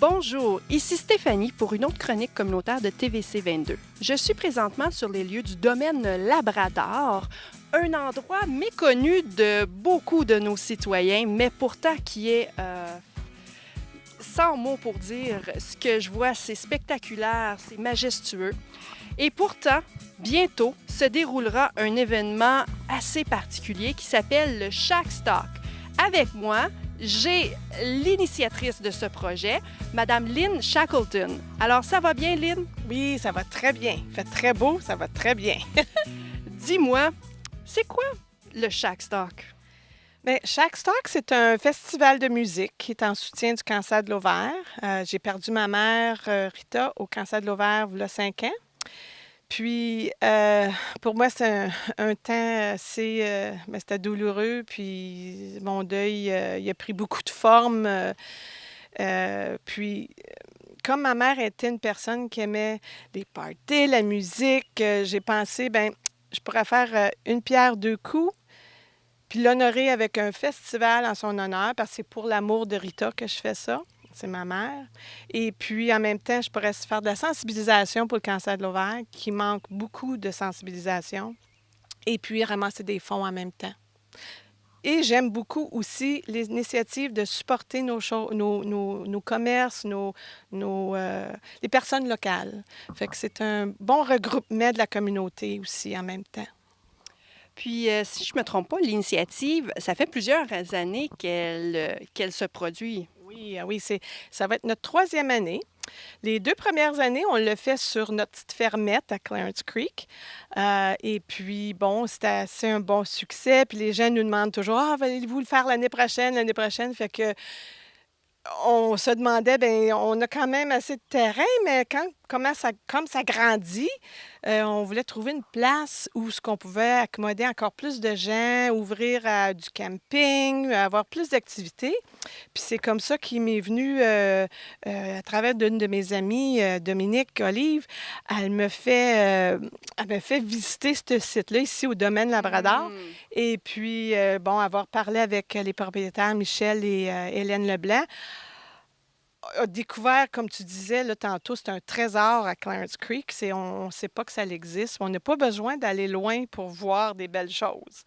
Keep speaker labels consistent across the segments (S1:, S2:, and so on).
S1: Bonjour, ici Stéphanie pour une autre chronique communautaire de TVC 22. Je suis présentement sur les lieux du domaine Labrador, un endroit méconnu de beaucoup de nos citoyens, mais pourtant qui est sans mots pour dire ce que je vois, c'est spectaculaire, c'est majestueux. Et pourtant, bientôt se déroulera un événement assez particulier qui s'appelle le Shack Stock. Avec moi, j'ai l'initiatrice de ce projet, Madame Lynn Shackleton. Alors, ça va bien, Lynn?
S2: Oui, ça va très bien. Il fait très beau, ça va très bien.
S1: Dis-moi, c'est quoi le Shack Stock?
S2: Bien, Shack Stock, c'est un festival de musique qui est en soutien du cancer de l'ovaire. J'ai perdu ma mère, Rita, au cancer de l'ovaire il y a 5 ans. Puis, pour moi, c'est un temps assez... c'était douloureux, puis mon deuil, il a pris beaucoup de forme. Puis, comme ma mère était une personne qui aimait les parties, la musique, j'ai pensé, ben je pourrais faire une pierre deux coups, puis l'honorer avec un festival en son honneur, parce que c'est pour l'amour de Rita que je fais ça. C'est ma mère. Et puis, en même temps, je pourrais faire de la sensibilisation pour le cancer de l'ovaire, qui manque beaucoup de sensibilisation. Et puis, ramasser des fonds en même temps. Et j'aime beaucoup aussi les initiatives de supporter nos commerces, les personnes locales. Fait que c'est un bon regroupement de la communauté aussi en même temps.
S1: Puis, si je ne me trompe pas, l'initiative, ça fait plusieurs années qu'elle se produit.
S2: Oui, ça va être notre 3e année. Les 2 premières années, on l'a fait sur notre petite fermette à Clarence Creek. Et puis, bon, c'était assez un bon succès. Puis les gens nous demandent toujours « Ah, allez-vous le faire l'année prochaine, l'année prochaine? » Fait que on se demandait, bien, on a quand même assez de terrain, mais comme ça grandit, on voulait trouver une place où ce qu'on pouvait accommoder encore plus de gens, ouvrir à du camping, avoir plus d'activités. Puis c'est comme ça qu'il m'est venu, à travers d'une de mes amies, Dominique Olive, elle me fait visiter ce site-là ici au domaine Labrador. Et puis, bon, avoir parlé avec les propriétaires Michel et Hélène Leblanc, a découvert, comme tu disais là, tantôt, c'est un trésor à Clarence Creek. On ne sait pas que ça existe. On n'a pas besoin d'aller loin pour voir des belles choses.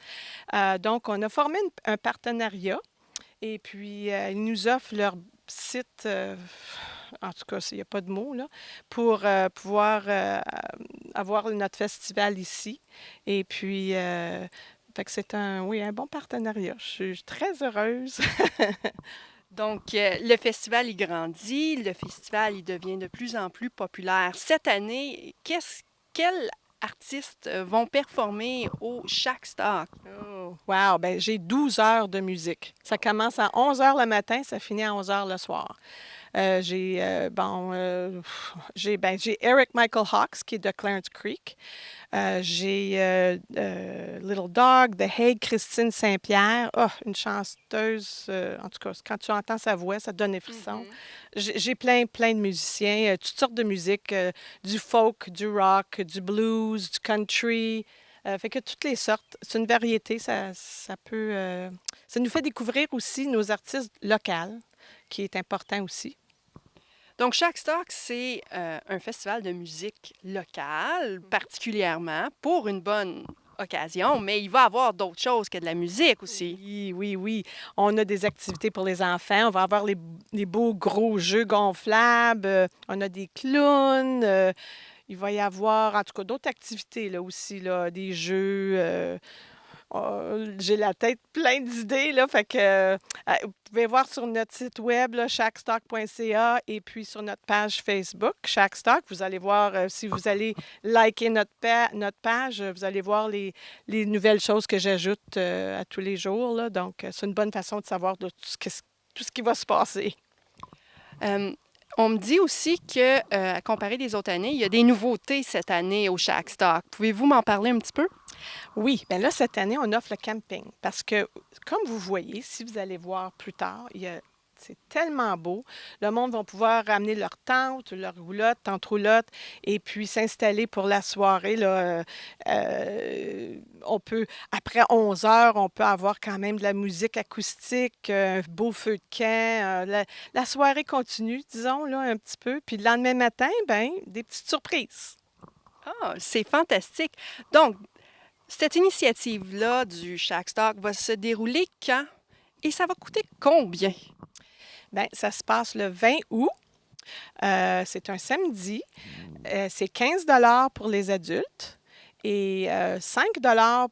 S2: Donc, on a formé un partenariat et puis ils nous offrent leur site, en tout cas, il n'y a pas de mots, là, pour pouvoir avoir notre festival ici. Et puis, fait que c'est un bon partenariat. Je suis très heureuse.
S1: Donc, le festival, il grandit, le festival, il devient de plus en plus populaire. Cette année, quels artistes vont performer au Shack Stock?
S2: Oh, wow! Bien, j'ai 12 heures de musique. Ça commence à 11 heures le matin, ça finit à 11 heures le soir. J'ai Eric Michael Hawks, qui est de Clarence Creek. J'ai Little Dog, The Hague, Christine Saint-Pierre. Oh, une chanteuse. En tout cas, quand tu entends sa voix, ça te donne des frissons. J'ai plein de musiciens, toutes sortes de musiques, du folk, du rock, du blues, du country. Fait que toutes les sortes. C'est une variété. Ça nous fait découvrir aussi nos artistes locaux, qui est important aussi.
S1: Donc, Shack Stock, c'est un festival de musique locale, particulièrement, pour une bonne occasion, mais il va y avoir d'autres choses que de la musique aussi.
S2: Oui. On a des activités pour les enfants. On va avoir les beaux gros jeux gonflables. On a des clowns. Il va y avoir, en tout cas, d'autres activités là aussi, là, des jeux. J'ai la tête pleine d'idées, là, fait que vous pouvez voir sur notre site web, là, shackstock.ca, et puis sur notre page Facebook, Shackstock. Vous allez voir, si vous allez liker notre page, vous allez voir les nouvelles choses que j'ajoute à tous les jours, là. Donc, c'est une bonne façon de savoir tout ce qui va se passer.
S1: On me dit aussi que, à comparer des autres années, il y a des nouveautés cette année au Shack Stock. Pouvez-vous m'en parler un petit peu?
S2: Oui, bien là, cette année, on offre le camping parce que, comme vous voyez, si vous allez voir plus tard, il y a C'est tellement beau. Le monde va pouvoir ramener leur tente, leur roulotte, tente roulotte, et puis s'installer pour la soirée. Là, on peut, après 11 heures, on peut avoir quand même de la musique acoustique, un beau feu de camp. La soirée continue, disons, là, un petit peu. Puis le lendemain matin, ben, des petites surprises.
S1: Ah, c'est fantastique. Donc, cette initiative-là du Shack Stock va se dérouler quand et ça va coûter combien?
S2: Bien, ça se passe le 20 août. C'est un samedi. C'est 15 pour les adultes et 5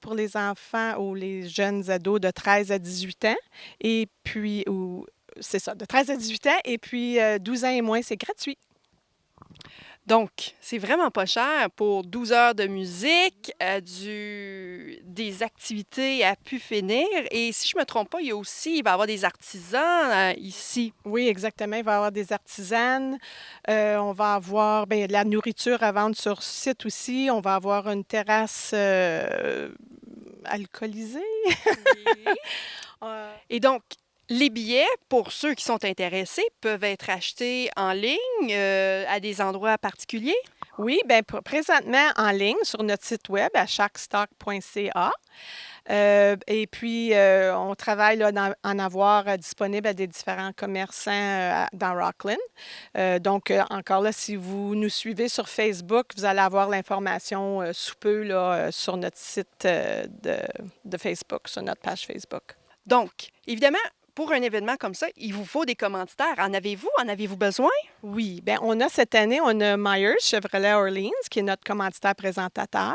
S2: pour les enfants ou les jeunes ados de 13 à 18 ans. Et puis, c'est ça, de 13 à 18 ans. Et puis, 12 ans et moins, c'est gratuit.
S1: Donc, c'est vraiment pas cher pour 12 heures de musique, des activités à pu finir. Et si je me trompe pas, il va y avoir des artisans ici.
S2: Oui, exactement. Il va y avoir des artisanes. On va avoir bien, de la nourriture à vendre sur site aussi. On va avoir une terrasse alcoolisée.
S1: Oui.
S2: Euh,
S1: Et donc, les billets, pour ceux qui sont intéressés, peuvent être achetés en ligne à des endroits particuliers.
S2: Oui, bien, présentement en ligne sur notre site web à shackstock.ca. Et puis, on travaille là, en avoir disponible à des différents commerçants dans Rockland. Donc, encore là, si vous nous suivez sur Facebook, vous allez avoir l'information sous peu là, sur notre site de Facebook, sur notre page Facebook.
S1: Donc, évidemment, pour un événement comme ça, il vous faut des commanditaires. En avez-vous? En avez-vous besoin?
S2: Oui, bien, cette année, on a Myers Chevrolet Orleans, qui est notre commanditaire présentateur.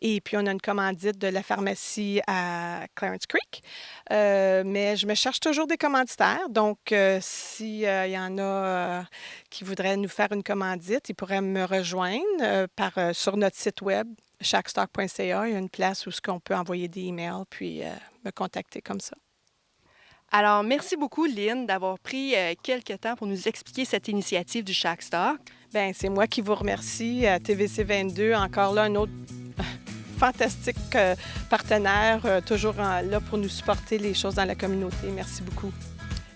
S2: Et puis, on a une commandite de la pharmacie à Clarence Creek. Mais je me cherche toujours des commanditaires. Donc, s'il y en a qui voudraient nous faire une commandite, ils pourraient me rejoindre sur notre site web, shackstock.ca. Il y a une place où on peut envoyer des emails puis me contacter comme ça.
S1: Alors, merci beaucoup, Lynn, d'avoir pris quelques temps pour nous expliquer cette initiative du Shack Stock.
S2: Bien, c'est moi qui vous remercie. TVC 22, encore là, un autre fantastique partenaire, toujours là pour nous supporter les choses dans la communauté. Merci beaucoup.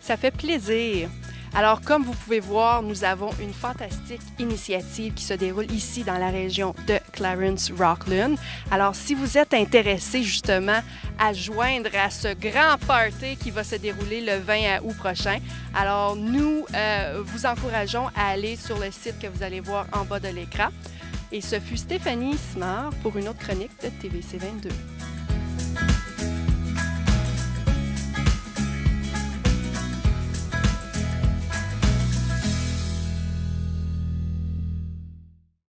S1: Ça fait plaisir. Alors, comme vous pouvez voir, nous avons une fantastique initiative qui se déroule ici dans la région de Clarence-Rockland. Alors, si vous êtes intéressé justement à joindre à ce grand party qui va se dérouler le 20 août prochain, alors nous vous encourageons à aller sur le site que vous allez voir en bas de l'écran. Et ce fut Stéphanie Simard pour une autre chronique de TVC 22.